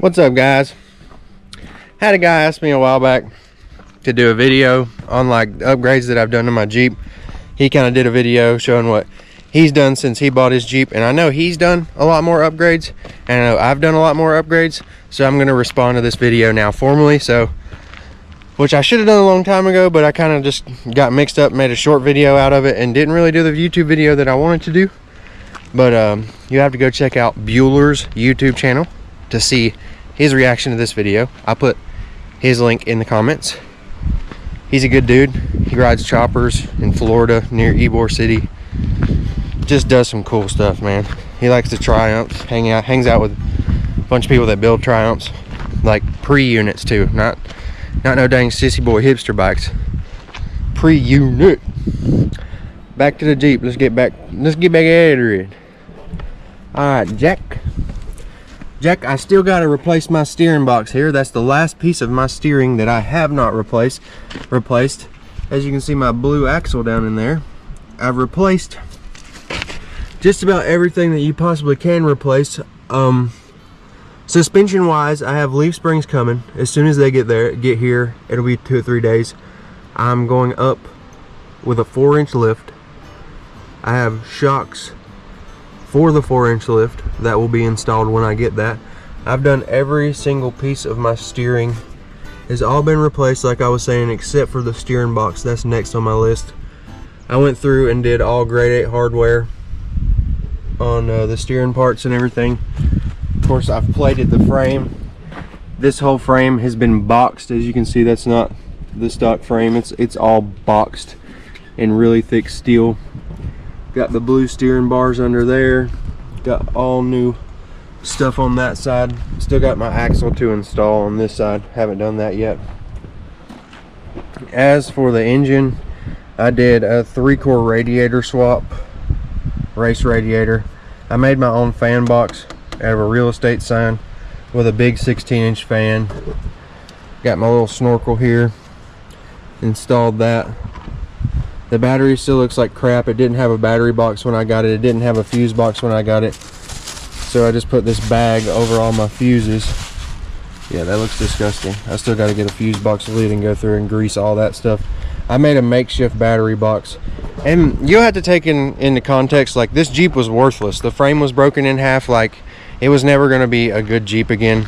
What's up, guys? Had a guy ask me a while back to do a video on like upgrades that I've done to my Jeep. He kind of did a video showing what he's done since he bought his Jeep, and I know he's done a lot more upgrades and I know I've done a lot more upgrades, so I'm going to respond to this video now formally. So, which I should have done a long time ago, but I kind of just got mixed up, made a short video out of it, and didn't really do the YouTube video that I wanted to do. But you have to go check out Bueller's YouTube channel to see his reaction to this video. I'll put his link in the comments. He's a good dude. He rides choppers in Florida near Ybor City. Just does some cool stuff, man. He likes to Triumphs, hangs out with a bunch of people that build Triumphs, like pre-units too, not no dang sissy boy hipster bikes. Pre-unit. Back to the Jeep. Let's get back at it. Alright, Jack, I still got to replace my steering box here. That's the last piece of my steering that I have not replaced. As you can see, my blue axle down in there. I've replaced just about everything that you possibly can replace. Suspension wise, I have leaf springs coming. As soon as they get here, it'll be 2 or 3 days. I'm going up with a 4-inch lift. I have shocks for the 4-inch lift that will be installed when I get that. I've done every single piece of my steering. It's all been replaced, like I was saying, except for the steering box. That's next on my list. I went through and did all grade 8 hardware on the steering parts and everything. Of course, I've plated the frame. This whole frame has been boxed. As you can see, that's not the stock frame. It's all boxed in really thick steel. Got the blue steering bars under there. Got all new stuff on that side. Still got my axle to install on this side. Haven't done that yet. As for the engine, I did a 3-core radiator swap. Race radiator. I made my own fan box out of a real estate sign with a big 16-inch fan. Got my little snorkel here. Installed that. The battery still looks like crap. It didn't have a battery box when I got it. It didn't have a fuse box when I got it. So I just put this bag over all my fuses. Yeah, that looks disgusting. I still got to get a fuse box lid and go through and grease all that stuff. I made a makeshift battery box. And you'll have to take into context, like, this Jeep was worthless. The frame was broken in half. Like, it was never going to be a good Jeep again,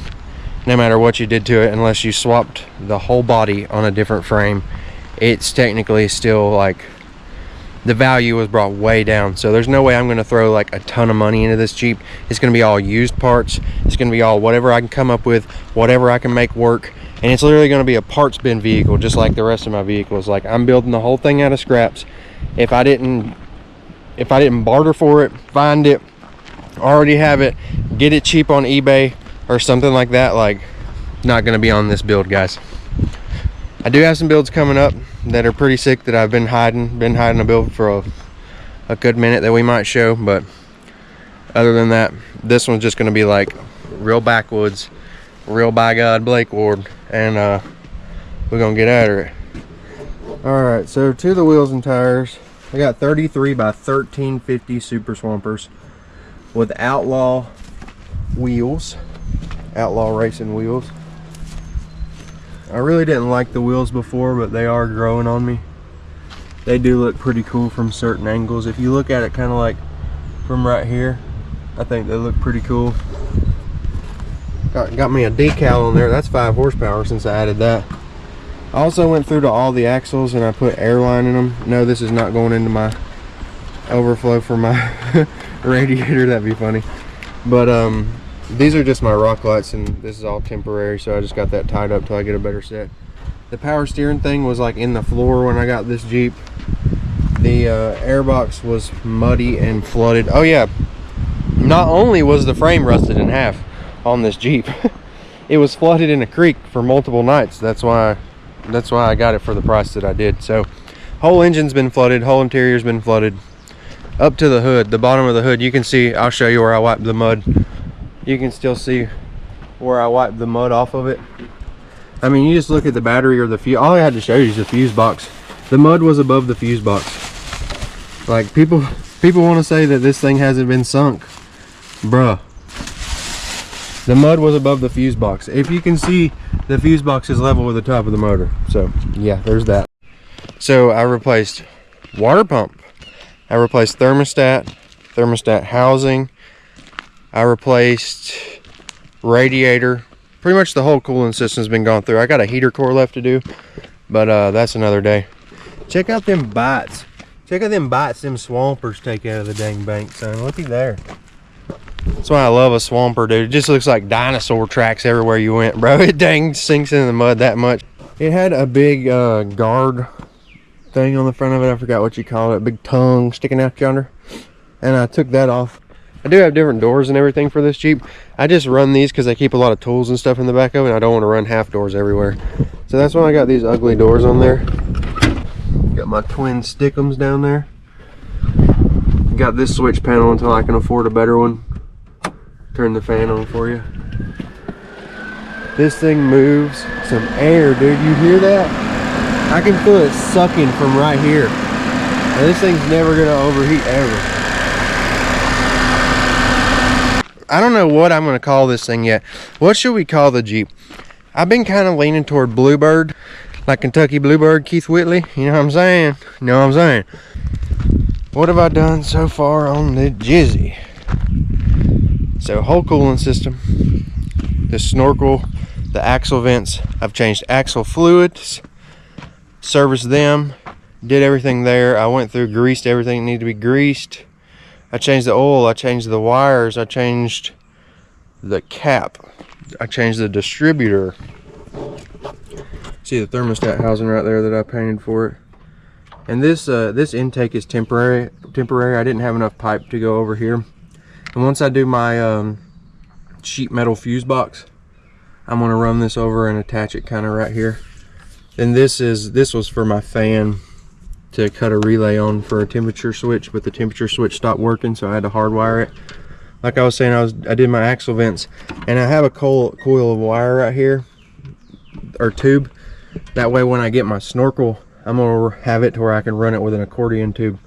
no matter what you did to it, unless you swapped the whole body on a different frame. It's technically still, like, the value was brought way down. So there's no way I'm going to throw like a ton of money into this Jeep. It's going to be all used parts. It's going to be all whatever I can come up with, whatever I can make work. And it's literally going to be a parts bin vehicle, just like the rest of my vehicles. Like, I'm building the whole thing out of scraps. If I didn't barter for it, find it, already have it, get it cheap on eBay or something like that, like, not going to be on this build, guys. I do have some builds coming up that are pretty sick that I've been hiding a build for a good minute that we might show. But other than that, this one's just going to be like real backwoods, real by God Blake Ward, and we're going to get after it. Alright, so to the wheels and tires, I got 33 by 1350 Super Swampers with Outlaw wheels, Outlaw racing wheels. I really didn't like the wheels before, but they are growing on me. They do look pretty cool from certain angles. If you look at it kind of like from right here, I think they look pretty cool. Got me a decal on there. That's 5 horsepower since I added that. I also went through to all the axles and I put airline in them. No, this is not going into my overflow for my radiator. That'd be funny. But these are just my rock lights, and this is all temporary, so I just got that tied up till I get a better set. The power steering thing was like in the floor when I got this Jeep. The airbox was muddy and flooded. Oh yeah, not only was the frame rusted in half on this Jeep, it was flooded in a creek for multiple nights. That's why I got it for the price that I did. So whole engine's been flooded, whole interior's been flooded. Up to the hood, the bottom of the hood, you can see, I'll show you where I wiped the mud. You can still see where I wiped the mud off of it. I mean, you just look at the battery or the fuse. All I had to show you is the fuse box. The mud was above the fuse box. Like, people want to say that this thing hasn't been sunk. Bruh. The mud was above the fuse box. If you can see, the fuse box is level with the top of the motor. So yeah, there's that. So I replaced water pump. I replaced thermostat housing. I replaced radiator. Pretty much the whole cooling system's been gone through. I got a heater core left to do, but that's another day. Check out them bites. Check out them bites them swampers take out of the dang bank, son. Looky there. That's why I love a swamper, dude. It just looks like dinosaur tracks everywhere you went, bro. It dang sinks in the mud that much. It had a big guard thing on the front of it. I forgot what you call it. Big tongue sticking out yonder. And I took that off. I do have different doors and everything for this Jeep. I just run these because I keep a lot of tools and stuff in the back of it. And I don't want to run half doors everywhere. So that's why I got these ugly doors on there. Got my twin stickums down there. Got this switch panel until I can afford a better one. Turn the fan on for you. This thing moves some air, dude. You hear that? I can feel it sucking from right here. And this thing's never gonna overheat ever. I don't know what I'm gonna call this thing yet. What should we call the Jeep? I've been kind of leaning toward Bluebird, like Kentucky Bluebird, Keith Whitley. You know what I'm saying? You know what I'm saying? What have I done so far on the Jizzy? So whole cooling system, the snorkel, the axle vents. I've changed axle fluids, serviced them, did everything there. I went through, greased everything that needed to be greased. I changed the oil, I changed the wires, I changed the cap, I changed the distributor. See the thermostat housing right there that I painted for it. And this intake is temporary. I didn't have enough pipe to go over here. And once I do my sheet metal fuse box, I'm gonna run this over and attach it kind of right here. And this was for my fan to cut a relay on for a temperature switch, but the temperature switch stopped working, so I had to hardwire it. Like I was saying, I did my axle vents, and I have a coil of wire right here, or tube. That way, when I get my snorkel, I'm gonna have it to where I can run it with an accordion tube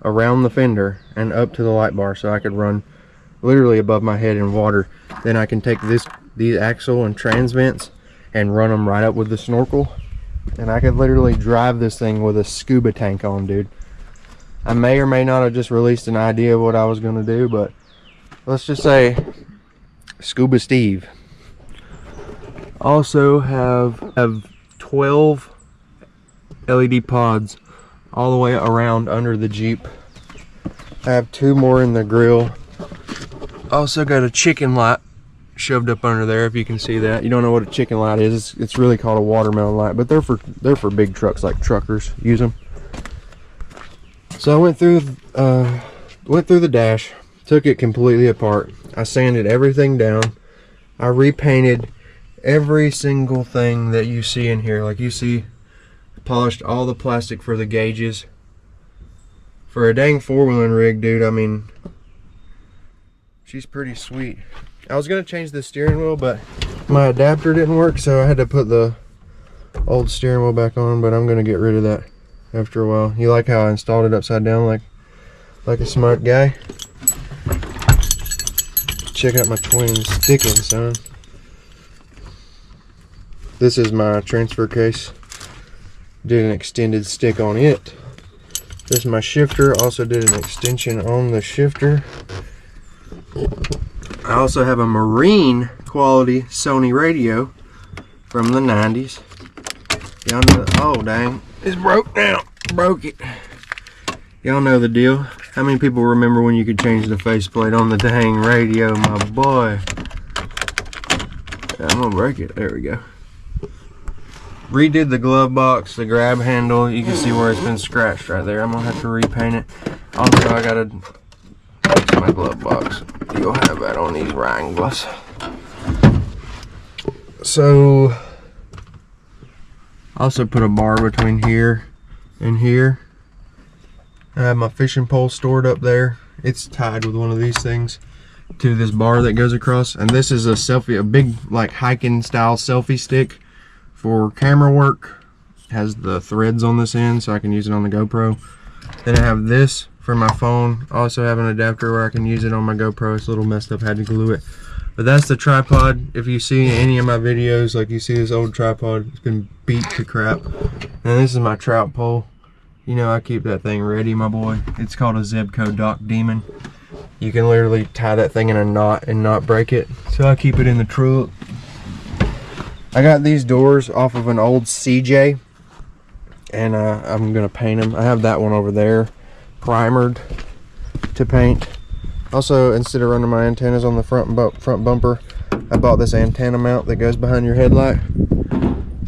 around the fender and up to the light bar, so I could run literally above my head in water. Then I can take these axle and trans vents and run them right up with the snorkel, and I could literally drive this thing with a scuba tank on, dude. I may or may not have just released an idea of what I was gonna do, but let's just say Scuba Steve. Also have 12 LED pods all the way around under the Jeep. I have 2 more in the grill. Also got a chicken light shoved up under there, if you can see that. You don't know what a chicken light is. It's really called a watermelon light, but they're for big trucks, like truckers use them. So I went through the dash, took it completely apart. I sanded everything down. I repainted every single thing that you see in here. Like you see, polished all the plastic for the gauges. For a dang 4-wheeling rig, dude, I mean, she's pretty sweet. I was gonna change the steering wheel, but my adapter didn't work, so I had to put the old steering wheel back on, but I'm gonna get rid of that after a while. You like how I installed it upside down like a smart guy? Check out my twin sticking, son. This is my transfer case. Did an extended stick on it. This is my shifter. Also did an extension on the shifter. I also have a marine quality Sony radio from the 90s. Y'all know, oh dang, it's broke now. Broke it. Y'all know the deal. How many people remember when you could change the faceplate on the dang radio, my boy? I'm gonna break it. There we go. Redid the glove box, the grab handle. You can see where it's been scratched right there. I'm gonna have to repaint it. Also, I gotta fix my glove box. You'll have that on these Wranglers. So, also put a bar between here and here. I have my fishing pole stored up there. It's tied with one of these things to this bar that goes across. And this is a big like hiking style selfie stick for camera work. It has the threads on this end so I can use it on the GoPro. Then I have this for my phone. I also have an adapter where I can use it on my GoPro. It's a little messed up, had to glue it. But that's the tripod. If you see any of my videos, like you see this old tripod, it's been beat to crap. And this is my trout pole. You know, I keep that thing ready, my boy. It's called a Zebco Dock Demon. You can literally tie that thing in a knot and not break it. So I keep it in the truck. I got these doors off of an old CJ, and I'm gonna paint them. I have that one over there primered to paint. Also, instead of running my antennas on the front bumper, I bought this antenna mount that goes behind your headlight,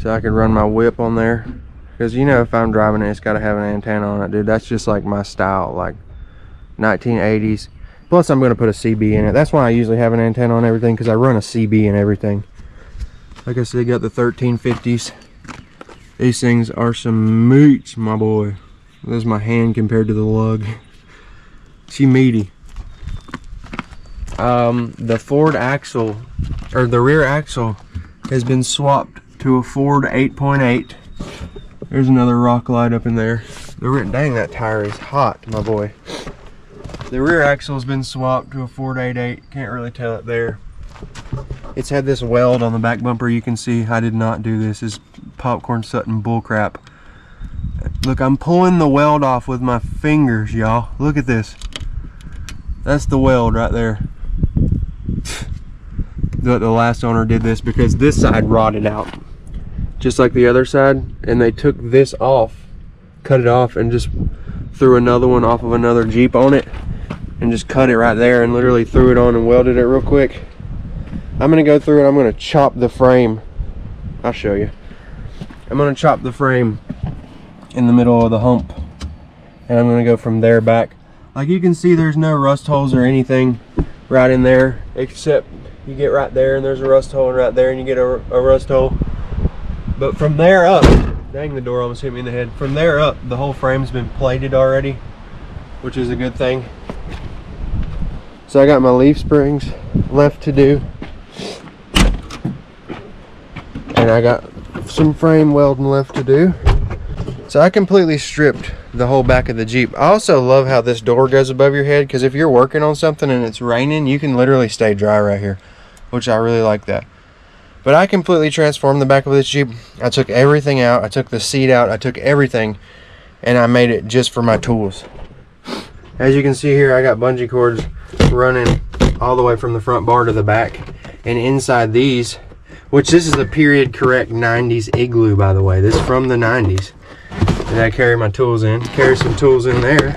so I can run my whip on there. Because you know, if I'm driving it, it's got to have an antenna on it, dude. That's just like my style, like 1980s. Plus, I'm going to put a CB in it. That's why I usually have an antenna on everything, because I run a CB and everything. Like I said, got the 1350s. These things are some meats, my boy. This is my hand compared to the lug. She meaty. The Ford axle, or the rear axle, has been swapped to a Ford 8.8. There's another rock light up in there. Dang, that tire is hot, my boy. The rear axle has been swapped to a Ford 8.8. Can't really tell it there. It's had this weld on the back bumper. You can see I did not do this. It's popcorn Sutton bullcrap. Look, I'm pulling the weld off with my fingers, y'all. Look at this. That's the weld right there. The last owner did this because this side rotted out, just like the other side, and they took this off, cut it off, and just threw another one off of another Jeep on it, and just cut it right there, and literally threw it on and welded it real quick. I'm gonna go through and I'm gonna chop the frame. I'll show you. I'm gonna chop the frame in the middle of the hump, and I'm gonna go from there back. Like you can see, there's no rust holes or anything right in there, except you get right there and there's a rust hole, and right there and you get a rust hole. But from there up, dang, the door almost hit me in the head. From there up, the whole frame's been plated already, which is a good thing. So I got my leaf springs left to do, and I got some frame welding left to do. So I completely stripped the whole back of the Jeep. I also love how this door goes above your head, because if you're working on something and it's raining, you can literally stay dry right here, which I really like that. But I completely transformed the back of this Jeep. I took everything out. I took the seat out. I took everything, and I made it just for my tools. As you can see here, I got bungee cords running all the way from the front bar to the back. And inside these, which this is a period correct 90s Igloo, by the way. This is from the 90s. And I carry my tools in. Carry some tools in there.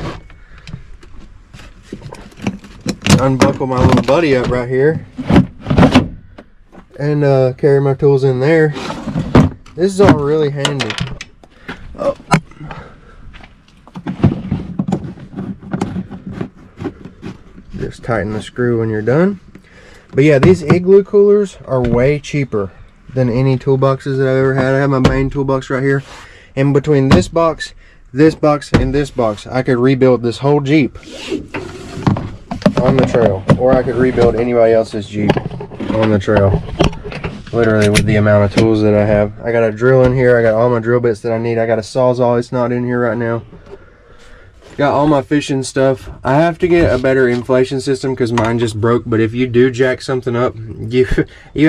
Unbuckle my little buddy up right here. And carry my tools in there. This is all really handy. Oh. Just tighten the screw when you're done. But yeah, these Igloo coolers are way cheaper than any toolboxes that I've ever had. I have my main toolbox right here. And between this box, and this box, I could rebuild this whole Jeep on the trail. Or I could rebuild anybody else's Jeep on the trail. Literally, with the amount of tools that I have. I got a drill in here. I got all my drill bits that I need. I got a Sawzall. It's not in here right now. Got all my fishing stuff. I have to get a better inflation system because mine just broke. But if you do jack something up, you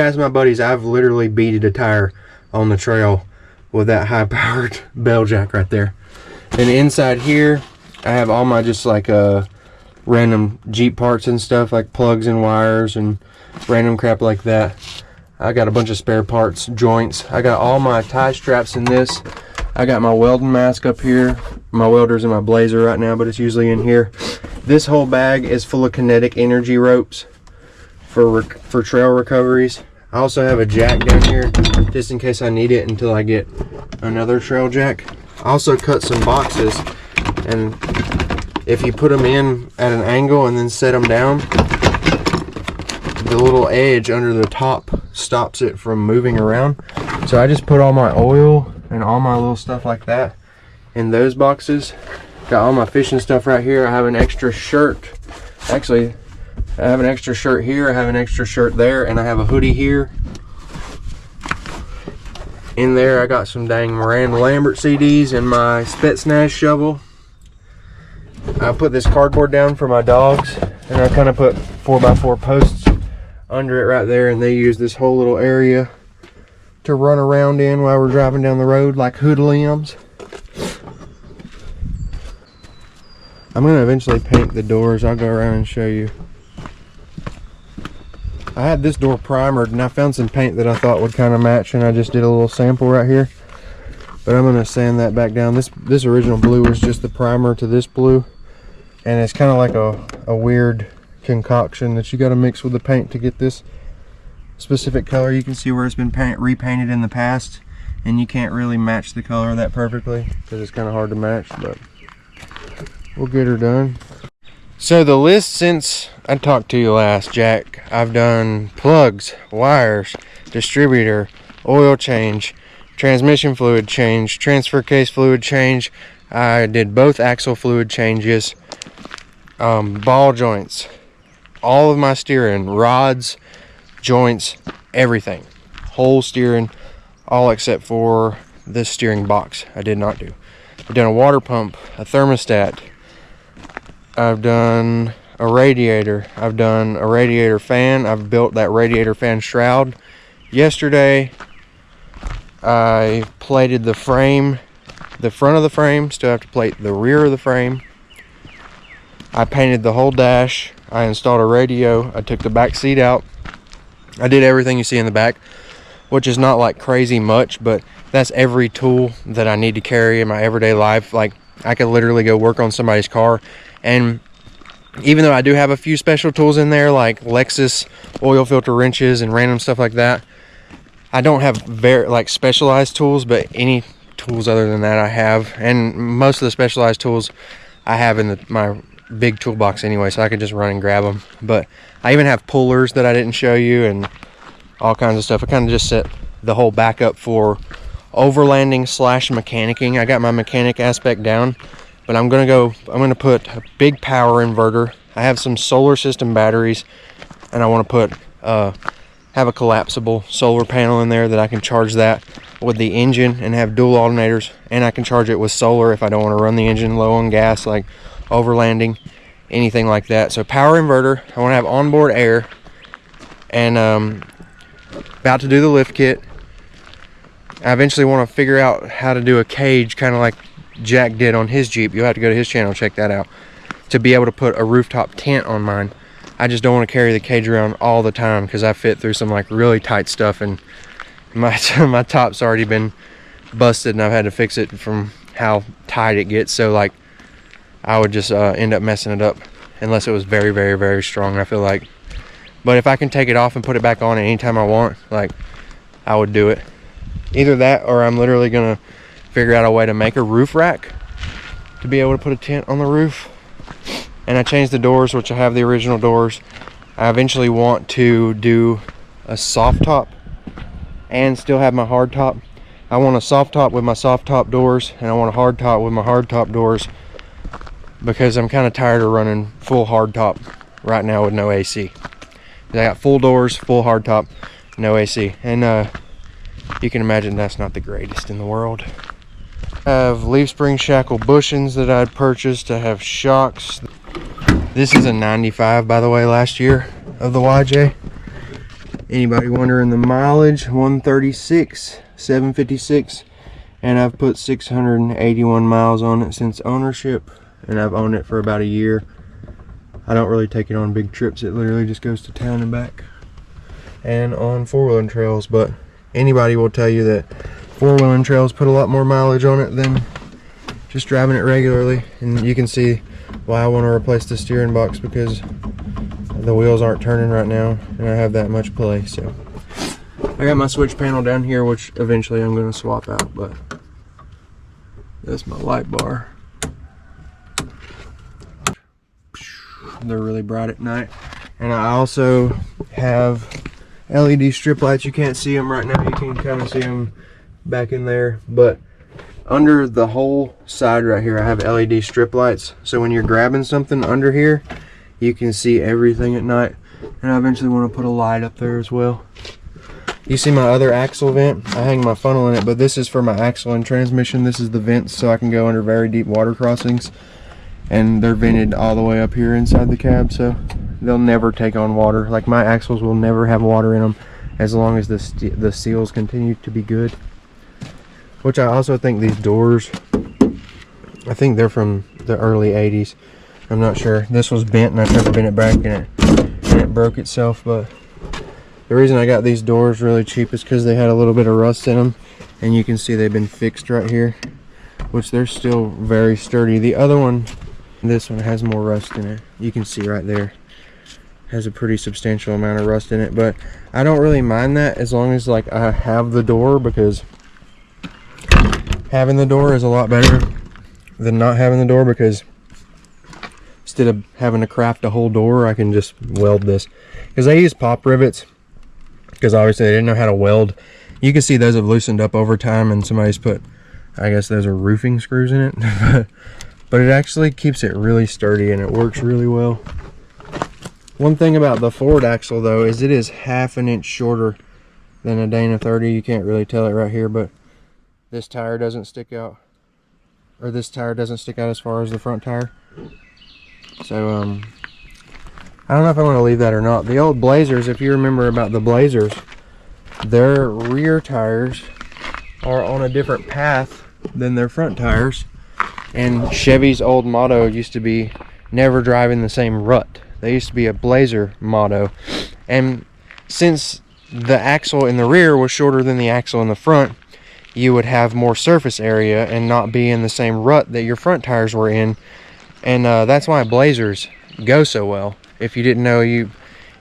ask my buddies, I've literally beaded a tire on the trail with that high-powered bell jack right there. And inside here, I have all my just like random Jeep parts and stuff, like plugs and wires and random crap like that. I got a bunch of spare parts, joints. I got all my tie straps in this. I got my welding mask up here. My welder's in my blazer right now, but it's usually in here. This whole bag is full of kinetic energy ropes for trail recoveries. I also have a jack down here just in case I need it until I get another trail jack. I also cut some boxes, and if you put them in at an angle and then set them down, the little edge under the top stops it from moving around. So I just put all my oil and all my little stuff like that in those boxes. Got all my fishing stuff right here. I have an extra shirt. Actually, I have an extra shirt here. I have an extra shirt there, and I have a hoodie here. In there, I got some dang Miranda Lambert CDs and my Spetsnaz shovel. I put this cardboard down for my dogs, and I kind of put 4x4 posts under it right there, and they use this whole little area to run around in while we're driving down the road like hoodlums. I'm gonna eventually paint the doors. I'll go around and show you. I had this door primered and I found some paint that I thought would kind of match, and I just did a little sample right here. But I'm gonna sand that back down. This original blue was just the primer to this blue, and it's kind of like a weird concoction that you got to mix with the paint to get this specific color. You can see where it's been repainted in the past, and you can't really match the color of that perfectly because it's kind of hard to match, but we'll get her done. So the list since I talked to you last, Jack, I've done plugs, wires, distributor, oil change, transmission fluid change, transfer case fluid change. I did both axle fluid changes, ball joints, all of my steering, rods, joints, everything. Whole steering, all except for this steering box I did not do. I've done a water pump, a thermostat. I've done a radiator. I've done a radiator fan. I've built that radiator fan shroud. Yesterday, I plated the frame, the front of the frame. Still have to plate the rear of the frame. I painted the whole dash. I installed a radio. I took the back seat out. I did everything you see in the back, which is not like crazy much, but that's every tool that I need to carry in my everyday life. Like, I could literally go work on somebody's car, and even though I do have a few special tools in there like Lexus oil filter wrenches and random stuff like that, I don't have very like specialized tools, but any tools other than that I have, and most of the specialized tools I have in my big toolbox anyway, so I could just run and grab them. But I even have pullers that I didn't show you and all kinds of stuff. I kind of just set the whole back up for overlanding slash mechanicking. I got my mechanic aspect down, but I'm gonna put a big power inverter. I have some solar system batteries, and I want to put have a collapsible solar panel in there that I can charge that with the engine and have dual alternators, and I can charge it with solar if I don't want to run the engine low on gas, like overlanding, anything like that. So power inverter. I want to have onboard air, and about to do the lift kit. I eventually want to figure out how to do a cage, kind of like Jack did on his Jeep. You'll have to go to his channel, check that out, to be able to put a rooftop tent on mine. I just don't want to carry the cage around all the time because I fit through some like really tight stuff, and my top's already been busted and I've had to fix it from how tight it gets. So like I would just end up messing it up unless it was very, very, very strong, I feel like. But if I can take it off and put it back on anytime I want, like, I would do it. Either that, or I'm literally gonna figure out a way to make a roof rack to be able to put a tent on the roof. And I changed the doors, which I have the original doors. I eventually want to do a soft top and still have my hard top. I want a soft top with my soft top doors, and I want a hard top with my hard top doors, because I'm kind of tired of running full hard top right now with no AC. I got full doors, full hard top, no AC, and you can imagine that's not the greatest in the world. I have leaf spring shackle bushings that I'd purchased. I have shocks. This is a 95, by the way, last year of the YJ. Anybody wondering the mileage? 136, 756, and I've put 681 miles on it since ownership, and I've owned it for about a year. I don't really take it on big trips. It literally just goes to town and back and on four-wheeling trails, but anybody will tell you that four-wheeling trails put a lot more mileage on it than just driving it regularly. And you can see why I want to replace the steering box, because the wheels aren't turning right now and I have that much play. So I got my switch panel down here, which eventually I'm going to swap out, but that's my light bar. They're really bright at night. And I also have LED strip lights. You can't see them right now, you can kind of see them back in there, but under the whole side right here I have LED strip lights, so when you're grabbing something under here you can see everything at night. And I eventually want to put a light up there as well. You see my other axle vent? I hang my funnel in it, but this is for my axle and transmission. This is the vents so I can go under very deep water crossings, and they're vented all the way up here inside the cab, so they'll never take on water. Like my axles will never have water in them as long as the seals continue to be good. Which I also think these doors, I think they're from the early 80s. I'm not sure. This was bent and I tried to bend it back and it broke itself. But the reason I got these doors really cheap is because they had a little bit of rust in them. And you can see they've been fixed right here, which they're still very sturdy. The other one, this one has more rust in it. You can see right there. Has a pretty substantial amount of rust in it. But I don't really mind that as long as like I have the door, because having the door is a lot better than not having the door, because instead of having to craft a whole door, I can just weld this. Because I use pop rivets, because obviously they didn't know how to weld. You can see those have loosened up over time, and somebody's put, I guess those are roofing screws in it. But it actually keeps it really sturdy and it works really well. One thing about the Ford axle though is it is ½ an inch shorter than a Dana 30. You can't really tell it right here, but this tire doesn't stick out, or this tire doesn't stick out as far as the front tire. So I don't know if I want to leave that or not. The old Blazers, if you remember about the Blazers, their rear tires are on a different path than their front tires. And Chevy's old motto used to be never drive in the same rut. They used to be a Blazer motto. And since the axle in the rear was shorter than the axle in the front, you would have more surface area and not be in the same rut that your front tires were in. And that's why Blazers go so well. If you didn't know, you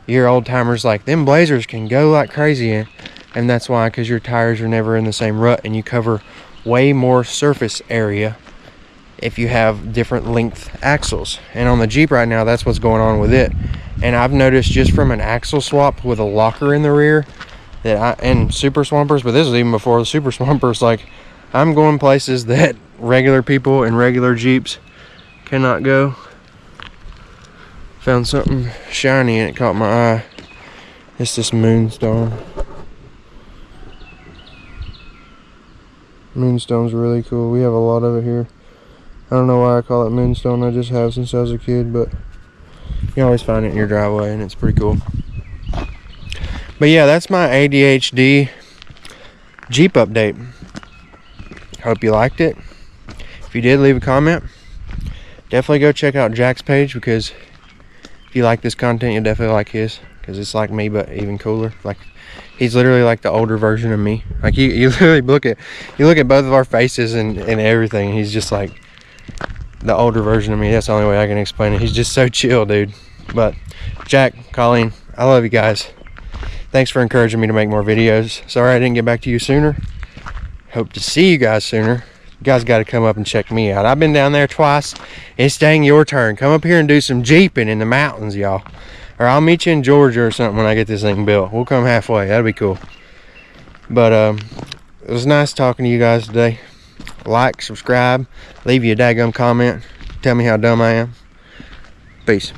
hear old timers like, them Blazers can go like crazy. And that's why, because your tires are never in the same rut and you cover way more surface area if you have different length axles. And on the Jeep right now, that's what's going on with it. And I've noticed just from an axle swap with a locker in the rear, and Super Swampers, but this is even before the Super Swampers, like I'm going places that regular people in regular Jeeps cannot go. Found something shiny and it caught my eye. It's this moonstone. Moonstone's really cool. We have a lot of it here. I don't know why I call it moonstone. I just have since I was a kid, but you can always find it in your driveway and it's pretty cool. But yeah, that's my ADHD Jeep update. Hope you liked it. If you did, leave a comment. Definitely go check out Jack's page, because if you like this content, you'll definitely like his, because it's like me but even cooler. Like, he's literally like the older version of me. Like you literally look at both of our faces and everything. He's just like the older version of me. That's the only way I can explain it. He's just so chill, dude. But Jack, Colleen, I love you guys. Thanks for encouraging me to make more videos. Sorry I didn't get back to you sooner. Hope to see you guys sooner. You guys got to come up and check me out. I've been down there twice. It's dang your turn. Come up here and do some jeeping in the mountains, y'all. Or I'll meet you in Georgia or something when I get this thing built. We'll come halfway. That'd be cool. But it was nice talking to you guys today. Like, subscribe, leave you a daggum comment. Tell me how dumb I am. Peace.